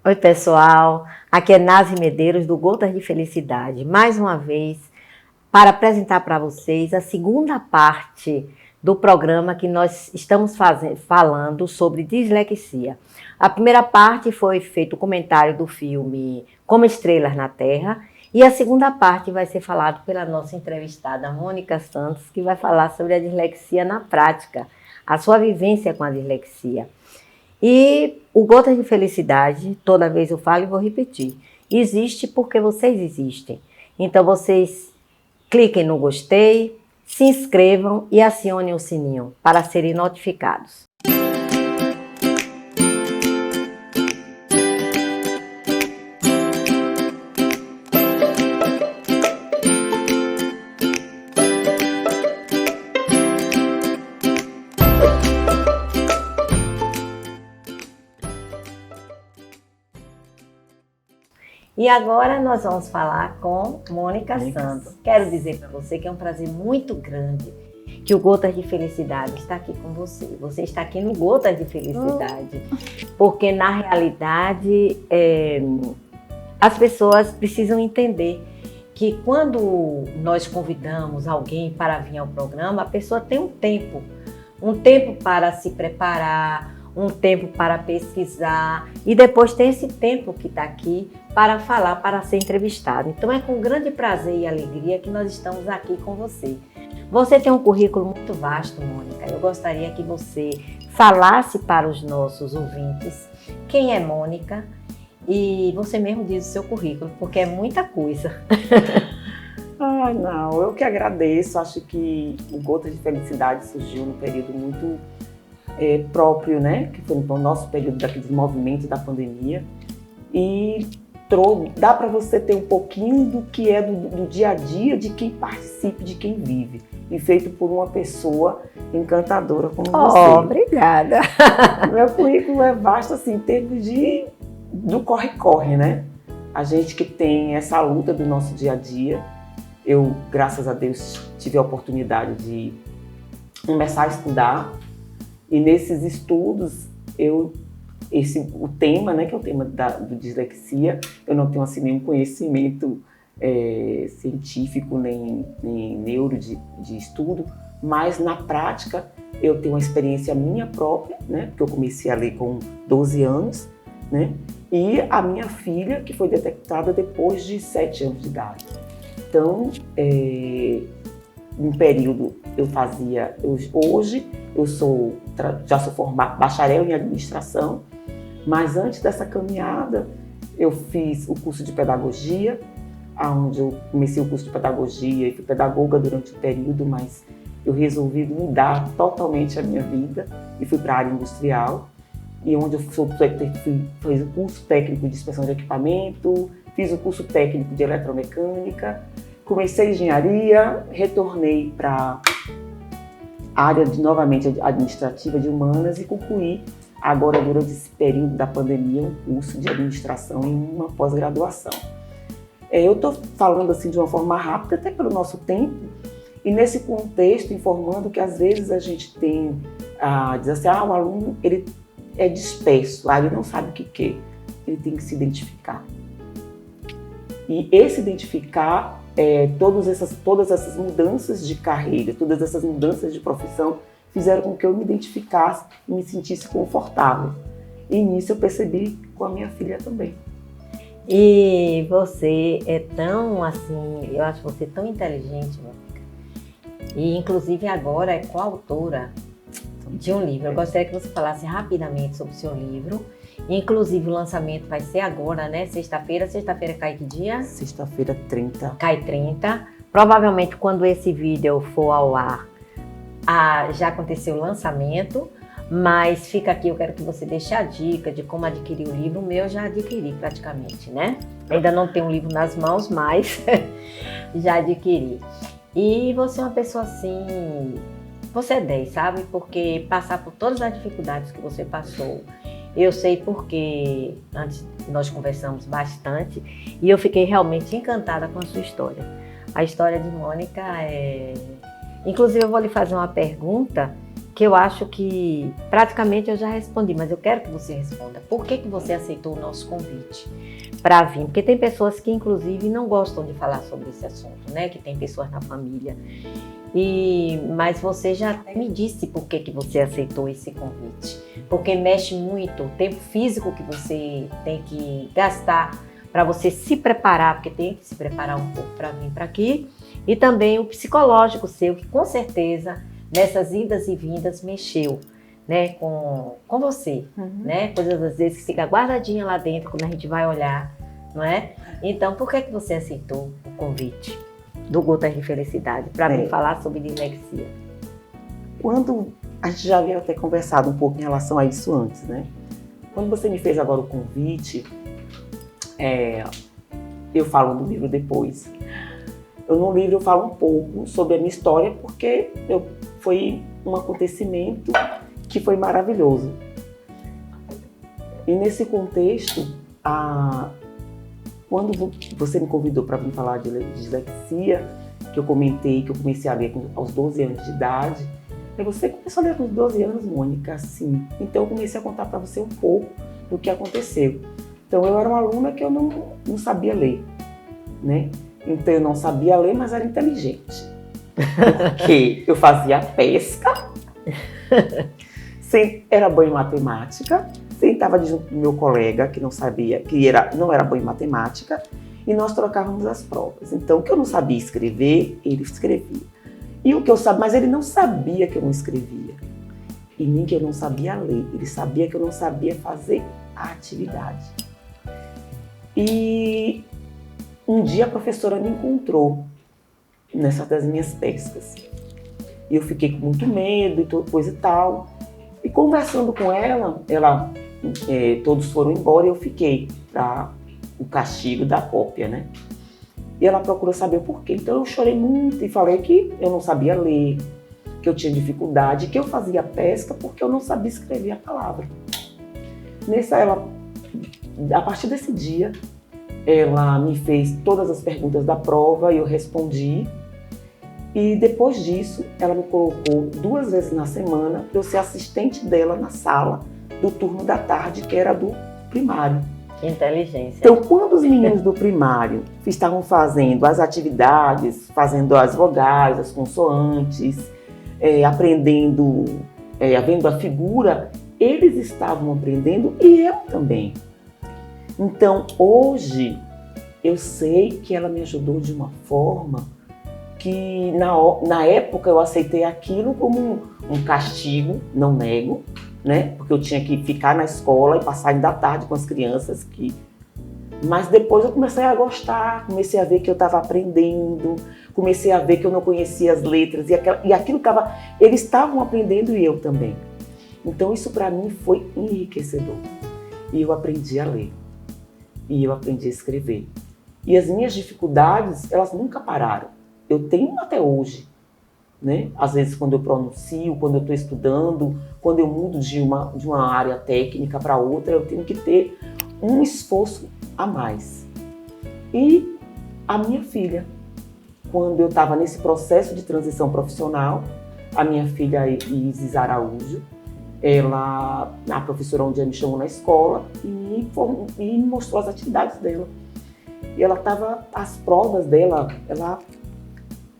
Oi, pessoal. Aqui é Nazi Medeiros, do Gotas de Felicidade. Mais uma vez, para apresentar para vocês a segunda parte do programa que nós estamos falando sobre dislexia. A primeira parte foi feito o comentário do filme Como Estrelas na Terra, e a segunda parte vai ser falado pela nossa entrevistada Mônica Santos, que vai falar sobre a dislexia na prática, a sua vivência com a dislexia. E o Gotas de Felicidade, toda vez eu falo e vou repetir, existe porque vocês existem. Então vocês cliquem no gostei, se inscrevam e acionem o sininho para serem notificados. E agora nós vamos falar com Mônica Santos. Quero dizer para você que é um prazer muito grande que o Gotas de Felicidade está aqui com você. Você está aqui no Gotas de Felicidade, porque na realidade as pessoas precisam entender que quando nós convidamos alguém para vir ao programa, a pessoa tem um tempo para se preparar, um tempo para pesquisar e depois tem esse tempo que está aqui para falar, para ser entrevistado. Então é com grande prazer e alegria que nós estamos aqui com você. Você tem um currículo muito vasto, Mônica. Eu gostaria que você falasse para os nossos ouvintes quem é Mônica e você mesmo diz o seu currículo, porque é muita coisa. Ai, não, eu que agradeço. Acho que o Gotas de Felicidade surgiu num período muito próprio, né? Que foi o nosso período daquele movimento da pandemia. E dá para você ter um pouquinho do que é do dia a dia de quem participe, de quem vive. E feito por uma pessoa encantadora como você. Obrigada! Meu currículo é vasto, assim, em termos do corre-corre, né? A gente que tem essa luta do nosso dia a dia. Eu, graças a Deus, tive a oportunidade de começar a estudar. E nesses estudos, o tema, né, que é o tema do dislexia, eu não tenho assim, nenhum conhecimento científico, nem neuro de estudo, mas na prática eu tenho uma experiência minha própria, né, porque eu comecei a ler com 12 anos, né, e a minha filha, que foi detectada depois de 7 anos de idade. Então, um período hoje eu já sou formada, bacharel em administração, mas antes dessa caminhada eu fiz o curso de pedagogia, onde eu comecei o curso de pedagogia e fui pedagoga durante o período, mas eu resolvi mudar totalmente a minha vida e fui para a área industrial, e onde eu fiz o curso técnico de inspeção de equipamento, fiz o curso técnico de eletromecânica, comecei engenharia, retornei para a área novamente administrativa de humanas e concluí agora durante esse período da pandemia um curso de administração em uma pós-graduação. Eu estou falando assim de uma forma rápida, até pelo nosso tempo, e nesse contexto informando que às vezes a gente tem, diz assim, o aluno ele é disperso, ele não sabe o que quer, ele tem que se identificar. E esse identificar, todas essas mudanças de carreira, todas essas mudanças de profissão fizeram com que eu me identificasse e me sentisse confortável. E nisso eu percebi com a minha filha também. E você é tão assim, eu acho você tão inteligente, Mônica. E inclusive agora é coautora de um livro. Eu gostaria que você falasse rapidamente sobre o seu livro. Inclusive o lançamento vai ser agora, né? Sexta-feira cai que dia? Sexta-feira 30. Cai 30. Provavelmente quando esse vídeo for ao ar, já aconteceu o lançamento. Mas fica aqui, eu quero que você deixe a dica de como adquirir o livro. O meu eu já adquiri praticamente, né? Ainda não tenho um livro nas mãos, mas já adquiri. E você é uma pessoa assim, você é 10, sabe? Porque passar por todas as dificuldades que você passou, eu sei porque antes nós conversamos bastante e eu fiquei realmente encantada com a sua história. A história de Mônica Inclusive eu vou lhe fazer uma pergunta que eu acho que praticamente eu já respondi, mas eu quero que você responda. Por que você aceitou o nosso convite para vir? Porque tem pessoas que, inclusive, não gostam de falar sobre esse assunto, né? Que tem pessoas na família. Mas você já me disse por que você aceitou esse convite. Porque mexe muito o tempo físico que você tem que gastar para você se preparar, porque tem que se preparar um pouco para vir para aqui. E também o psicológico seu, que com certeza, nessas idas e vindas, mexeu, né, com você, né? Coisas às vezes que fica guardadinha lá dentro quando a gente vai olhar, não é? Então, por que você aceitou o convite do Gotas de Felicidade para vir falar sobre dislexia? Quando a gente já havia até conversado um pouco em relação a isso antes, né? Quando você me fez agora o convite, eu falo no livro depois. No livro eu falo um pouco sobre a minha história, porque foi um acontecimento que foi maravilhoso. E nesse contexto, quando você me convidou para vir falar de dislexia, que eu comentei que eu comecei a ler aos 12 anos de idade, você começou a ler com 12 anos, Mônica? Sim. Então eu comecei a contar para você um pouco do que aconteceu. Então eu era uma aluna que eu não sabia ler, né? Então eu não sabia ler, mas era inteligente. Porque eu fazia pesca, era boa em matemática, sentava junto do meu colega que não sabia, não era bom em matemática, e nós trocávamos as provas. Então o que eu não sabia escrever, ele escrevia. E o que eu sabia, mas ele não sabia que eu não escrevia. E nem que eu não sabia ler, ele sabia que eu não sabia fazer a atividade. E um dia a professora me encontrou nessa das minhas pescas. E eu fiquei com muito medo e coisa e tal. E conversando com ela, todos foram embora e eu fiquei para o castigo da cópia, né? E ela procurou saber o porquê. Então eu chorei muito e falei que eu não sabia ler, que eu tinha dificuldade, que eu fazia pesca porque eu não sabia escrever a palavra. A partir desse dia, ela me fez todas as perguntas da prova e eu respondi. E depois disso, ela me colocou 2 vezes na semana para eu ser assistente dela na sala do turno da tarde, que era do primário. Inteligência. Então, quando os meninos do primário estavam fazendo as atividades, fazendo as vogais, as consoantes, aprendendo, vendo a figura, eles estavam aprendendo e eu também. Então, hoje, eu sei que ela me ajudou de uma forma que, na época, eu aceitei aquilo como um castigo, não nego, né? Porque eu tinha que ficar na escola e passar ainda a tarde com as crianças. Mas depois eu comecei a gostar, comecei a ver que eu estava aprendendo, comecei a ver que eu não conhecia as letras e aquilo eles estavam aprendendo e eu também. Então, isso para mim foi enriquecedor. E eu aprendi a ler. E eu aprendi a escrever. E as minhas dificuldades, elas nunca pararam. Eu tenho até hoje, né? Às vezes quando eu pronuncio, quando eu estou estudando, quando eu mudo de uma área técnica para outra, eu tenho que ter um esforço a mais. E a minha filha, quando eu estava nesse processo de transição profissional, a minha filha Isis Araújo, a professora um dia me chamou na escola e me mostrou as atividades dela. E as provas dela, ela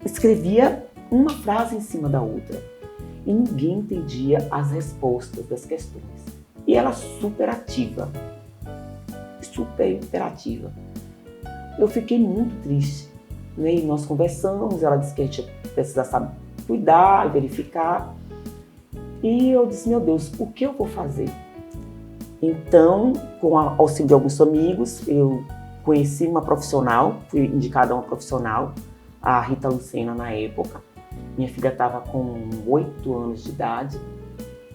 escrevia uma frase em cima da outra. E ninguém entendia as respostas das questões. E ela super ativa. Super interativa. Eu fiquei muito triste. Né? E nós conversamos, ela disse que a gente precisava cuidar, verificar. E eu disse, meu Deus, o que eu vou fazer? Então, com o auxílio de alguns amigos, eu conheci uma profissional, fui indicada a uma profissional, a Rita Lucena na época. Minha filha estava com 8 anos de idade,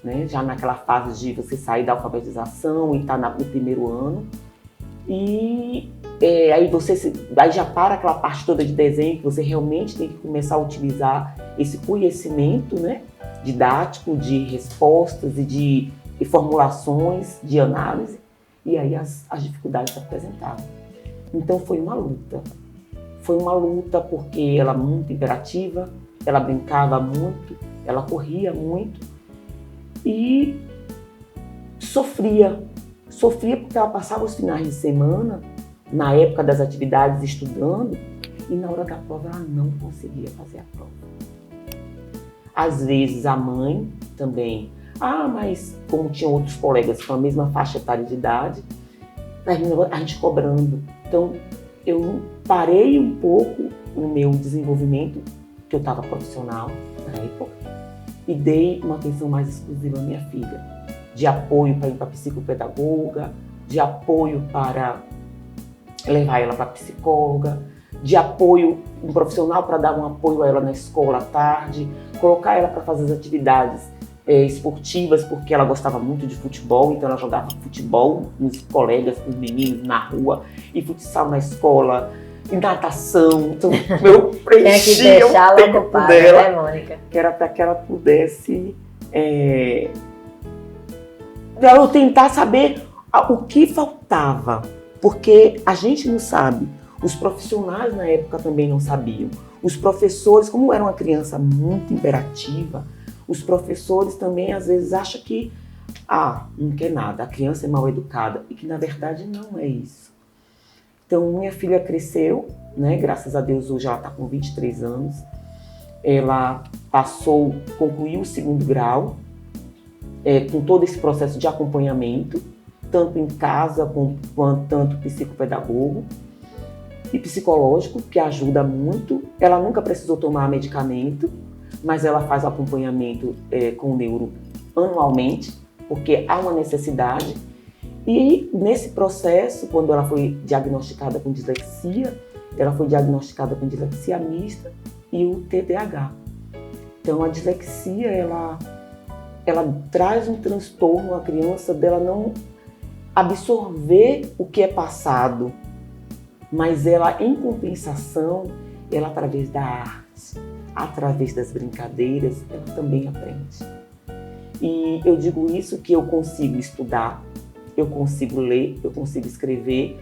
né? Já naquela fase de você sair da alfabetização e estar no primeiro ano. E aí já para aquela parte toda de desenho, que você realmente tem que começar a utilizar esse conhecimento, né? Didático, de respostas e de formulações, de análise, e aí as dificuldades se apresentavam. Então foi uma luta. Foi uma luta porque ela é muito imperativa, ela brincava muito, ela corria muito, E sofria porque ela passava os finais de semana, na época das atividades, estudando, e na hora da prova ela não conseguia fazer a prova. Às vezes a mãe também, mas como tinha outros colegas com a mesma faixa etária de idade, a gente cobrando. Então eu parei um pouco no meu desenvolvimento, que eu estava profissional na época, e dei uma atenção mais exclusiva à minha filha, de apoio para ir para a psicopedagoga, de apoio para levar ela para a psicóloga, de apoio, um profissional para dar um apoio a ela na escola à tarde, colocar ela para fazer as atividades esportivas, porque ela gostava muito de futebol, então ela jogava futebol com os colegas, com os meninos na rua, e futsal na escola, e natação. Então eu preenchia o tempo dela, né, Mônica? Que era para que ela pudesse eu tentar saber o que faltava, porque a gente não sabe, os profissionais na época também não sabiam, os professores, como era uma criança muito imperativa, os professores também às vezes acham que não quer nada, a criança é mal educada, e que na verdade não é isso. Então minha filha cresceu, né? Graças a Deus hoje ela está com 23 anos, ela concluiu o 2º grau, com todo esse processo de acompanhamento, tanto em casa quanto tanto psicopedagogo e psicológico, que ajuda muito. Ela nunca precisou tomar medicamento, mas ela faz acompanhamento com o neuro anualmente, porque há uma necessidade. E nesse processo, quando ela foi diagnosticada com dislexia, ela foi diagnosticada com dislexia mista e o TDAH. Então a dislexia, ela traz um transtorno à criança dela não absorver o que é passado, mas ela, em compensação, ela através da arte, através das brincadeiras, ela também aprende. E eu digo isso que eu consigo estudar, eu consigo ler, eu consigo escrever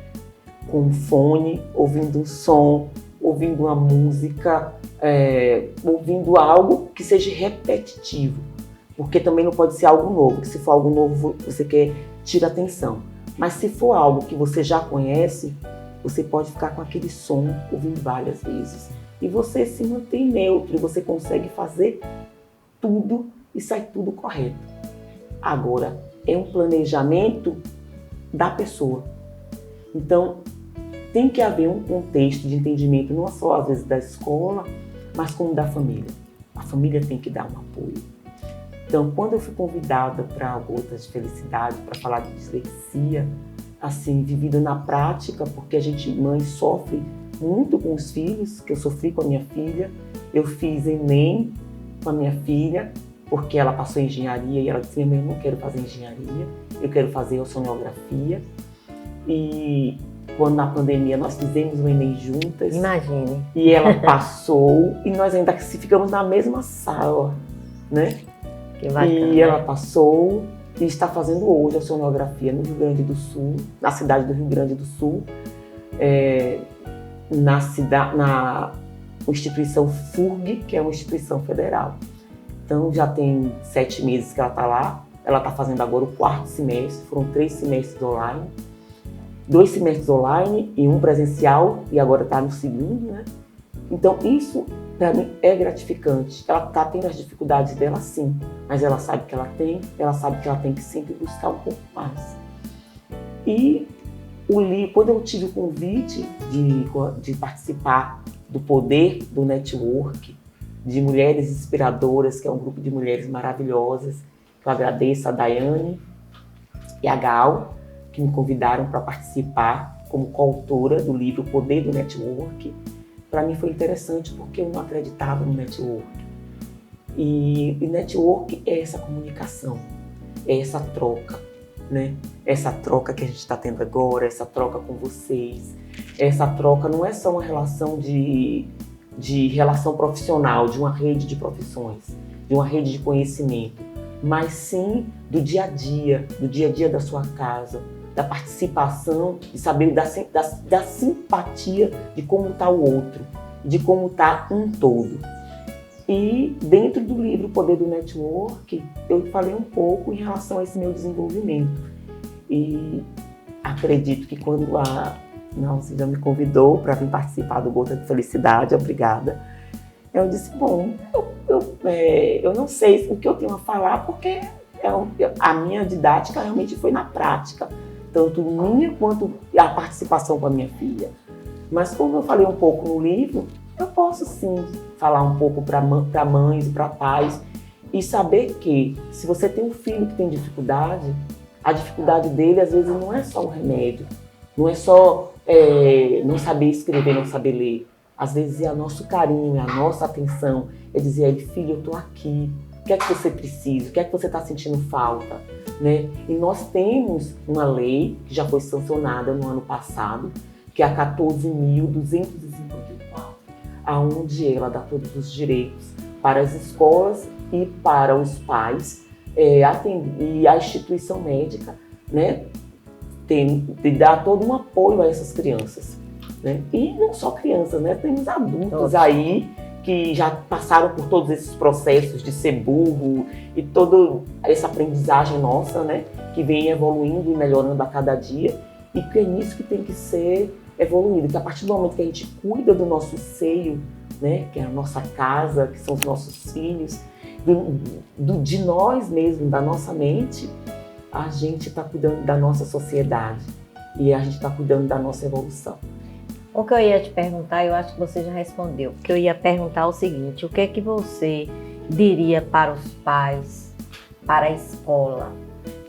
com um fone, ouvindo um som, ouvindo uma música, ouvindo algo que seja repetitivo. Porque também não pode ser algo novo, que se for algo novo você quer tirar atenção. Mas se for algo que você já conhece, você pode ficar com aquele som ouvindo várias vezes. E você se mantém neutro, você consegue fazer tudo e sai tudo correto. Agora, é um planejamento da pessoa. Então, tem que haver um contexto de entendimento, não só às vezes da escola, mas como da família. A família tem que dar um apoio. Então, quando eu fui convidada para Gotas de Felicidade, para falar de dislexia, assim, vivida na prática, porque a gente, mãe, sofre muito com os filhos, que eu sofri com a minha filha. Eu fiz Enem com a minha filha, porque ela passou em engenharia e ela disse: minha mãe, eu não quero fazer engenharia, eu quero fazer oceanografia. E quando na pandemia nós fizemos o Enem juntas. Imagine. E ela passou, e nós ainda ficamos na mesma sala, né? Que bacana. E ela passou e está fazendo hoje a oceanografia no Rio Grande do Sul, na cidade do Rio Grande do Sul, na instituição FURG, que é uma instituição federal. Então já tem 7 meses que ela está lá, ela está fazendo agora o 4º semestre, foram 3 semestres online, 2 semestres online e um presencial, e agora está no 2º, né? Então isso para mim é gratificante. Ela está tendo as dificuldades dela, sim, mas ela sabe que ela sabe que ela tem que sempre buscar um pouco mais. E quando eu tive o convite de participar do Poder do Network, de Mulheres Inspiradoras, que é um grupo de mulheres maravilhosas, eu agradeço a Daiane e a Gal, que me convidaram para participar como coautora do livro Poder do Network. Para mim foi interessante porque eu não acreditava no network. E network é essa comunicação, é essa troca, né? Essa troca que a gente está tendo agora, essa troca com vocês. Essa troca não é só uma relação de relação profissional, de uma rede de profissões, de uma rede de conhecimento, mas sim do dia a dia da sua casa, da participação, de saber da simpatia de como está o outro, de como está um todo. E dentro do livro O Poder do Network, eu falei um pouco em relação a esse meu desenvolvimento. E acredito que quando a Nalce já me convidou para vir participar do Gota de Felicidade, obrigada, eu disse, bom, eu não sei o que eu tenho a falar, porque a minha didática realmente foi na prática, tanto minha quanto a participação com a minha filha. Mas como eu falei um pouco no livro, eu posso sim falar um pouco para mães e para pais e saber que se você tem um filho que tem dificuldade, a dificuldade dele às vezes não é só o remédio, não é só não saber escrever, não saber ler. Às vezes é o nosso carinho, é a nossa atenção, é dizer a ele, filho, eu estou aqui, o que é que você precisa, o que é que você está sentindo falta, né? E nós temos uma lei que já foi sancionada no ano passado, que é a 14.254, aonde ela dá todos os direitos para as escolas e para os pais e a instituição médica, né, dar todo um apoio a essas crianças, né? E não só crianças, né? Temos adultos aí que já passaram por todos esses processos de ser burro e toda essa aprendizagem nossa, né, que vem evoluindo e melhorando a cada dia, e que é nisso que tem que ser evoluído, que a partir do momento que a gente cuida do nosso seio, né, que é a nossa casa, que são os nossos filhos, de nós mesmos, da nossa mente, a gente está cuidando da nossa sociedade e a gente está cuidando da nossa evolução. O que eu ia te perguntar, eu acho que você já respondeu. O que eu ia perguntar é o seguinte, o que é que você diria para os pais, para a escola,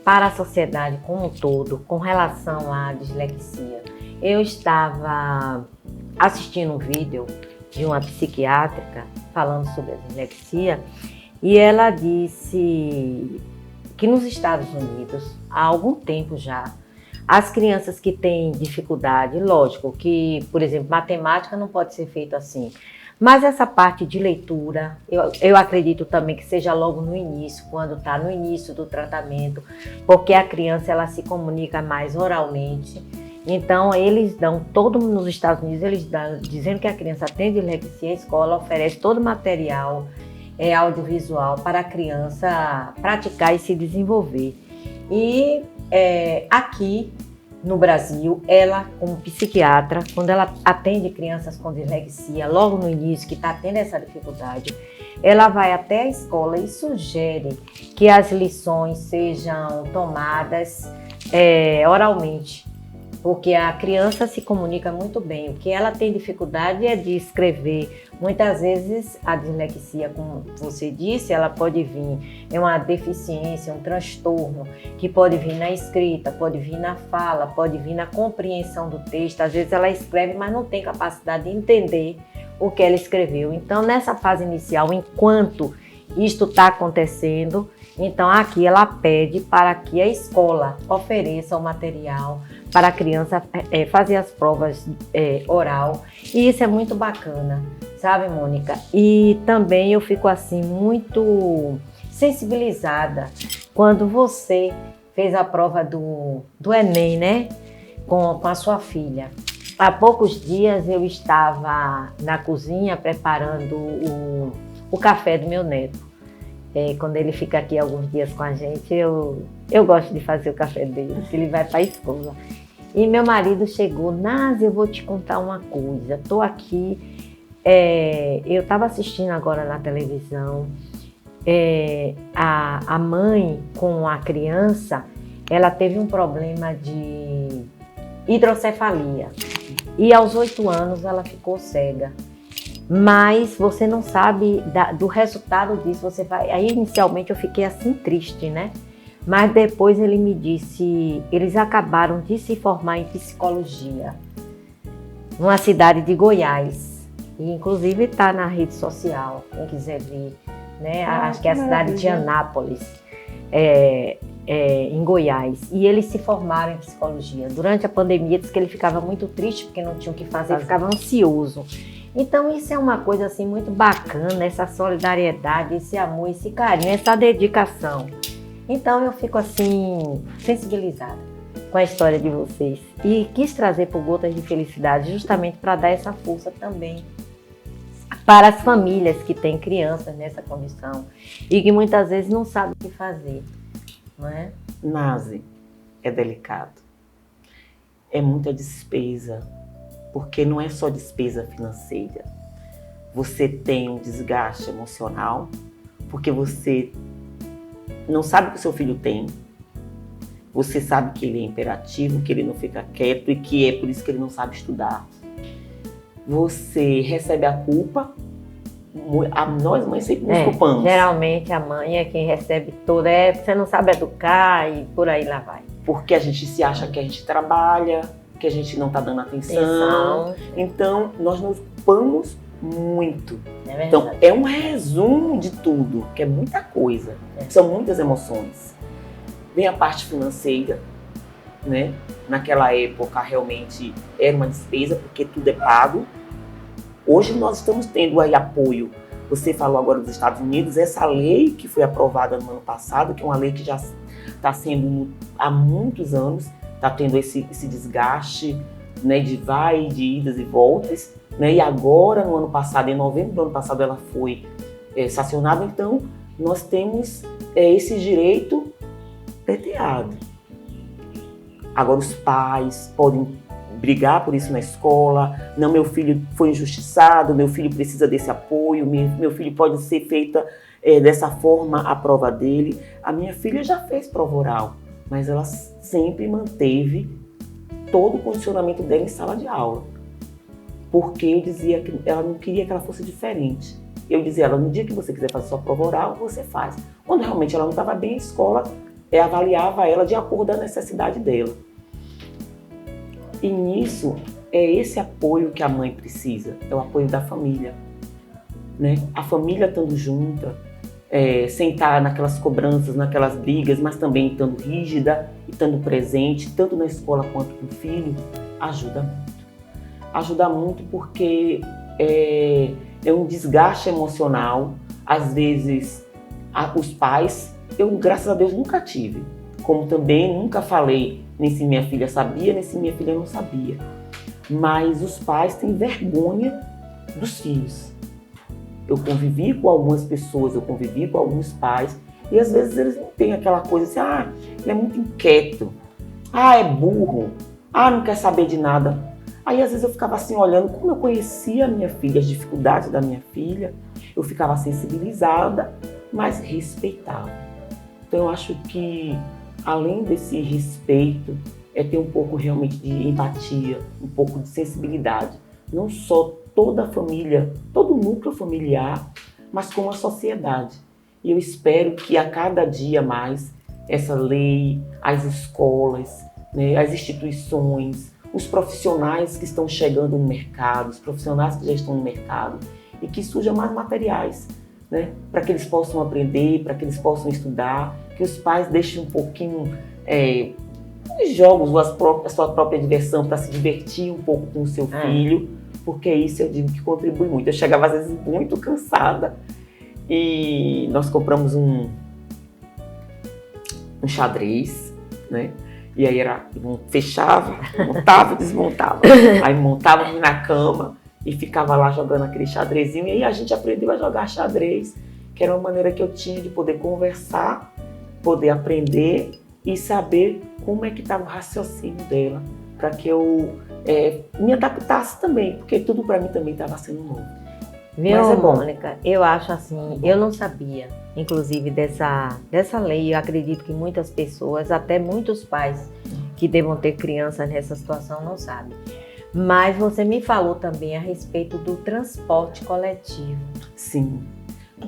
para a sociedade como um todo, com relação à dislexia? Eu estava assistindo um vídeo de uma psiquiátrica falando sobre a dislexia e ela disse que nos Estados Unidos, há algum tempo já, as crianças que têm dificuldade, lógico que, por exemplo, matemática não pode ser feito assim, mas essa parte de leitura, eu acredito também que seja logo no início, quando está no início do tratamento, porque a criança ela se comunica mais oralmente. Então, eles dão, nos Estados Unidos, eles dão, dizendo que a criança tem dislexia, a escola oferece todo o material audiovisual para a criança praticar e se desenvolver. E aqui no Brasil, ela, como psiquiatra, quando ela atende crianças com dislexia, logo no início, que está tendo essa dificuldade, ela vai até a escola e sugere que as lições sejam tomadas oralmente, porque a criança se comunica muito bem. O que ela tem dificuldade é de escrever. Muitas vezes a dislexia, como você disse, ela pode vir, é uma deficiência, um transtorno, que pode vir na escrita, pode vir na fala, pode vir na compreensão do texto. Às vezes ela escreve, mas não tem capacidade de entender o que ela escreveu. Então, nessa fase inicial, enquanto isto está acontecendo, então aqui ela pede para que a escola ofereça o material para a criança fazer as provas oral, e isso é muito bacana, sabe, Mônica? E também eu fico assim muito sensibilizada quando você fez a prova do Enem, né, com a sua filha. Há poucos dias eu estava na cozinha preparando o café do meu neto. Quando ele fica aqui alguns dias com a gente, eu gosto de fazer o café dele, que ele vai para a escola. E meu marido chegou, Nazi, eu vou te contar uma coisa, estou aqui, eu estava assistindo agora na televisão, a mãe com a criança, ela teve um problema de hidrocefalia e aos 8 anos ela ficou cega. Mas você não sabe do resultado disso, você vai... Aí inicialmente eu fiquei assim triste, né? Mas depois ele me disse, eles acabaram de se formar em psicologia, numa cidade de Goiás. E inclusive está na rede social, quem quiser ver, né? Acho que é a cidade de Anápolis, em Goiás. E eles se formaram em psicologia. Durante a pandemia, disse que ele ficava muito triste porque não tinha o que fazer, ficava ansioso. Então isso é uma coisa assim muito bacana, essa solidariedade, esse amor, esse carinho, essa dedicação. Então eu fico assim sensibilizada com a história de vocês e quis trazer para o Gotas de Felicidade justamente para dar essa força também para as famílias que têm crianças nessa condição e que muitas vezes não sabem o que fazer, não é? Nase, é delicado. É muita despesa, porque não é só despesa financeira. Você tem um desgaste emocional, porque você não sabe o que o seu filho tem. Você sabe que ele é imperativo, que ele não fica quieto e que é por isso que ele não sabe estudar. Você recebe a culpa. Nós mães sempre nos culpamos. Geralmente a mãe é quem recebe toda. Você não sabe educar e por aí lá vai. Porque a gente se acha que a gente trabalha, que a gente não está dando atenção. Então, nós nos culpamos muito. É então, é um resumo de tudo, que é muita coisa. São muitas emoções. Vem a parte financeira, né? Naquela época, realmente, era uma despesa, porque tudo é pago. Hoje, nós estamos tendo aí apoio. Você falou agora dos Estados Unidos, essa lei que foi aprovada no ano passado, que é uma lei que já está sendo há muitos anos, está tendo esse desgaste, né, de idas e voltas, né, e agora no ano passado, em novembro do ano passado, ela foi sancionada, então nós temos esse direito pleiteado. Agora os pais podem brigar por isso na escola, não, meu filho foi injustiçado, meu filho precisa desse apoio, meu filho pode ser feita dessa forma a prova dele. A minha filha já fez prova oral, mas ela sempre manteve todo o condicionamento dela em sala de aula. Porque eu dizia que ela não queria que ela fosse diferente. Eu dizia a ela, no dia que você quiser fazer sua prova oral, você faz. Quando realmente ela não estava bem, a escola avaliava ela de acordo com a necessidade dela. E nisso, é esse apoio que a mãe precisa, é o apoio da família. Né? A família estando junta, sem estar naquelas cobranças, naquelas brigas, mas também estando rígida e estando presente, tanto na escola quanto com o filho, ajuda muito. Ajuda muito porque é um desgaste emocional. Às vezes, os pais, eu, graças a Deus, nunca tive. Como também nunca falei nem se minha filha sabia, nem se minha filha não sabia. Mas os pais têm vergonha dos filhos. Eu convivi com algumas pessoas, eu convivi com alguns pais, e às vezes eles não têm aquela coisa assim, ele é muito inquieto, é burro, não quer saber de nada. Aí às vezes eu ficava assim olhando, como eu conhecia a minha filha, as dificuldades da minha filha, eu ficava sensibilizada, mas respeitava. Então eu acho que, além desse respeito, ter um pouco realmente de empatia, um pouco de sensibilidade. Não só toda a família, todo o núcleo familiar, mas como a sociedade. E eu espero que a cada dia mais essa lei, as escolas, né, as instituições, os profissionais que estão chegando no mercado, os profissionais que já estão no mercado, e que surjam mais materiais, né, para que eles possam aprender, para que eles possam estudar, que os pais deixem um pouquinho os jogos, a sua própria diversão, para se divertir um pouco com o seu filho, porque isso eu digo que contribui muito. Eu chegava às vezes muito cansada e nós compramos um xadrez, né? E aí fechava, montava e desmontava. Aí montávamos na cama e ficava lá jogando aquele xadrezinho. E aí a gente aprendeu a jogar xadrez, que era uma maneira que eu tinha de poder conversar, poder aprender e saber como é que estava o raciocínio dela, para que eu me adaptasse também, porque tudo para mim também estava sendo novo. Viu, mas Mônica, eu acho assim, eu não sabia, inclusive, dessa lei. Eu acredito que muitas pessoas, até muitos pais que devam ter crianças nessa situação, não sabem. Mas você me falou também a respeito do transporte coletivo. Sim,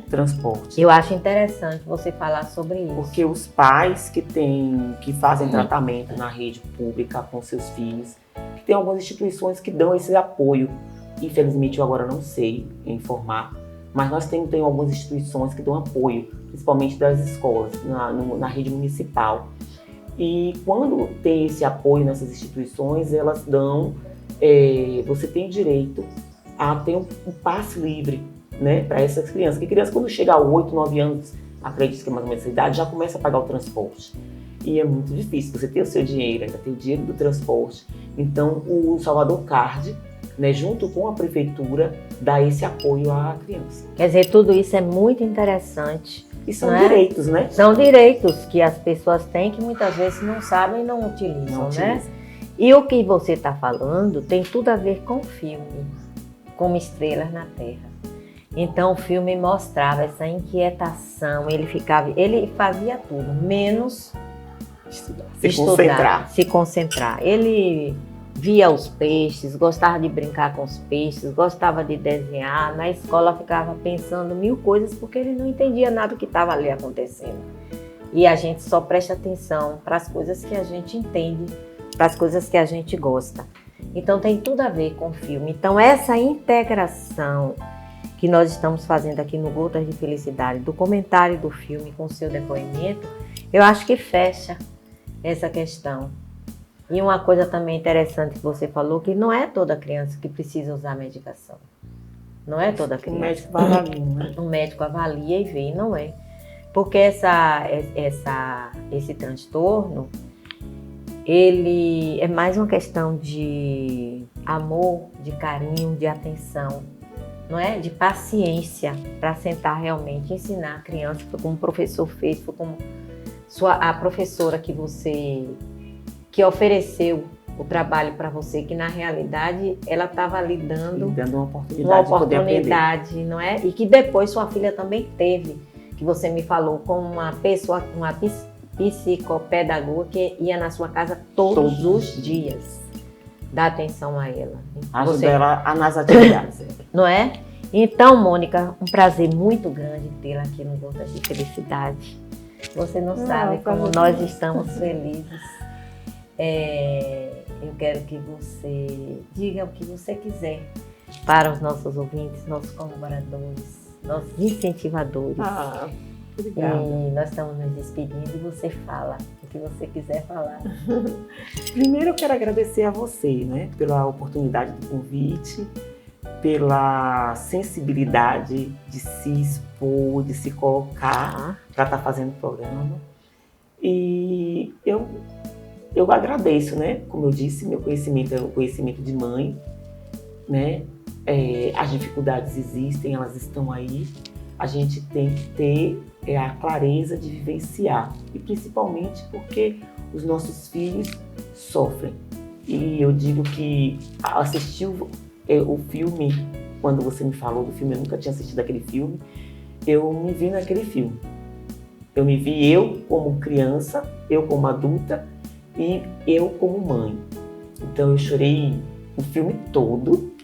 transporte. Eu acho interessante você falar sobre isso. Porque os pais que fazem tratamento na rede pública com seus filhos, que tem algumas instituições que dão esse apoio. Infelizmente eu agora não sei informar, mas nós temos algumas instituições que dão apoio, principalmente das escolas, na rede municipal. E quando tem esse apoio nessas instituições, elas dão, você tem direito a ter um passe livre, né, para essas crianças. Porque criança, quando chega a 8, 9 anos, acredito que é mais ou menos essa idade, já começa a pagar o transporte. E é muito difícil, você ter o seu dinheiro, ainda ter o dinheiro do transporte. Então o Salvador Card né, junto com a prefeitura, dar esse apoio à criança. Quer dizer, tudo isso é muito interessante. E são direitos, né? São direitos que as pessoas têm que muitas vezes não sabem e não utilizam, né? E o que você está falando tem tudo a ver com o filme, Como Estrelas na Terra. Então o filme mostrava essa inquietação, ele fazia tudo, menos estudar, se concentrar. Ele via os peixes, gostava de brincar com os peixes, gostava de desenhar. Na escola ficava pensando mil coisas porque ele não entendia nada do que estava ali acontecendo. E a gente só presta atenção para as coisas que a gente entende, para as coisas que a gente gosta. Então tem tudo a ver com o filme. Então essa integração que nós estamos fazendo aqui no Gotas de Felicidade, do comentário do filme com o seu depoimento, eu acho que fecha essa questão. E uma coisa também interessante que você falou, que não é toda criança que precisa usar medicação. Não é toda criança. O médico avalia, né? O médico avalia e vê, não é. Porque esse transtorno, ele é mais uma questão de amor, de carinho, de atenção, não é? De paciência para sentar realmente, ensinar a criança, foi como o professor fez, foi como a professora que ofereceu o trabalho para você, que na realidade ela estava lhe dando uma oportunidade, não é? E que depois sua filha também teve, que você me falou, com uma pessoa, uma psicopedagoga que ia na sua casa todos os dias, dar atenção a ela. Ajuda ela nas atividades. Não é? Então, Mônica, um prazer muito grande tê-la aqui no Gotas de Felicidade. Você não sabe como nós estamos felizes. Eu quero que você diga o que você quiser para os nossos ouvintes, nossos colaboradores, nossos incentivadores. Obrigada. E nós estamos nos despedindo e você fala o que você quiser falar. Primeiro eu quero agradecer a você, né, pela oportunidade do convite, pela sensibilidade de se expor, de se colocar para estar fazendo o programa. E eu agradeço, né? Como eu disse, meu conhecimento é o conhecimento de mãe, né? As dificuldades existem, elas estão aí. A gente tem que ter a clareza de vivenciar, e principalmente porque os nossos filhos sofrem. E eu digo que assistir o filme, quando você me falou do filme, eu nunca tinha assistido aquele filme, eu me vi naquele filme. Eu me vi eu como criança, eu como adulta e eu como mãe. Então eu chorei o filme todo,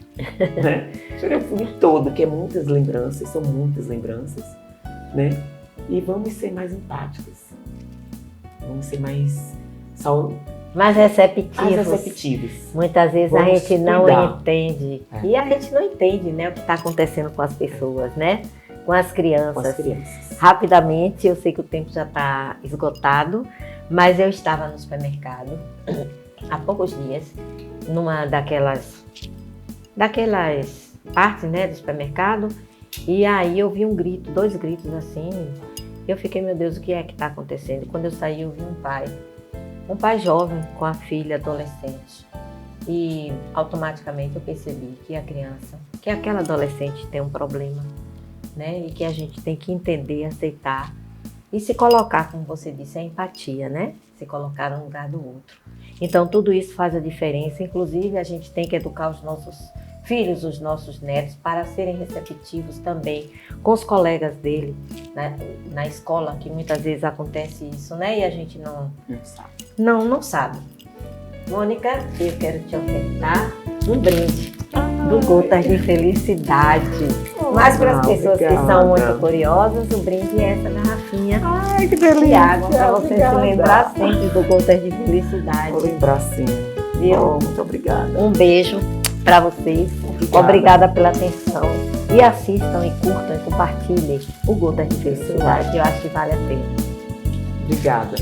né? Chorei o filme todo, que é muitas lembranças, são muitas lembranças, né? E vamos ser mais empáticos, vamos ser mais receptivos. Muitas vezes Vamos a gente não cuidar. Entende. E a gente não entende, né, o que está acontecendo com as pessoas, né? Com as crianças. Rapidamente, eu sei que o tempo já está esgotado, mas eu estava no supermercado há poucos dias, numa daquelas partes, né, do supermercado, e aí eu vi dois gritos assim. Eu fiquei, meu Deus, o que é que está acontecendo? Quando eu saí, eu vi um pai jovem com a filha adolescente. E automaticamente eu percebi que a criança, que aquela adolescente tem um problema, né? E que a gente tem que entender, aceitar e se colocar, como você disse, a empatia, né? Se colocar no lugar do outro. Então tudo isso faz a diferença. Inclusive a gente tem que educar os nossos filhos, os nossos netos, para serem receptivos também com os colegas dele, né, na escola, que muitas vezes acontece isso, né? E a gente não sabe. Mônica, eu quero te ofertar um brinde do Gotas de Felicidade. Mas para as pessoas que são muito curiosas, o brinde é essa garrafinha que delícia, de água, para você se lembrar sempre do Gotas de Felicidade. Vou lembrar sim. Muito obrigada. Um beijo para vocês. Obrigada pela atenção. E assistam, e curtam, e compartilhem o Gotas de Felicidade. Eu acho que vale a pena. Obrigada.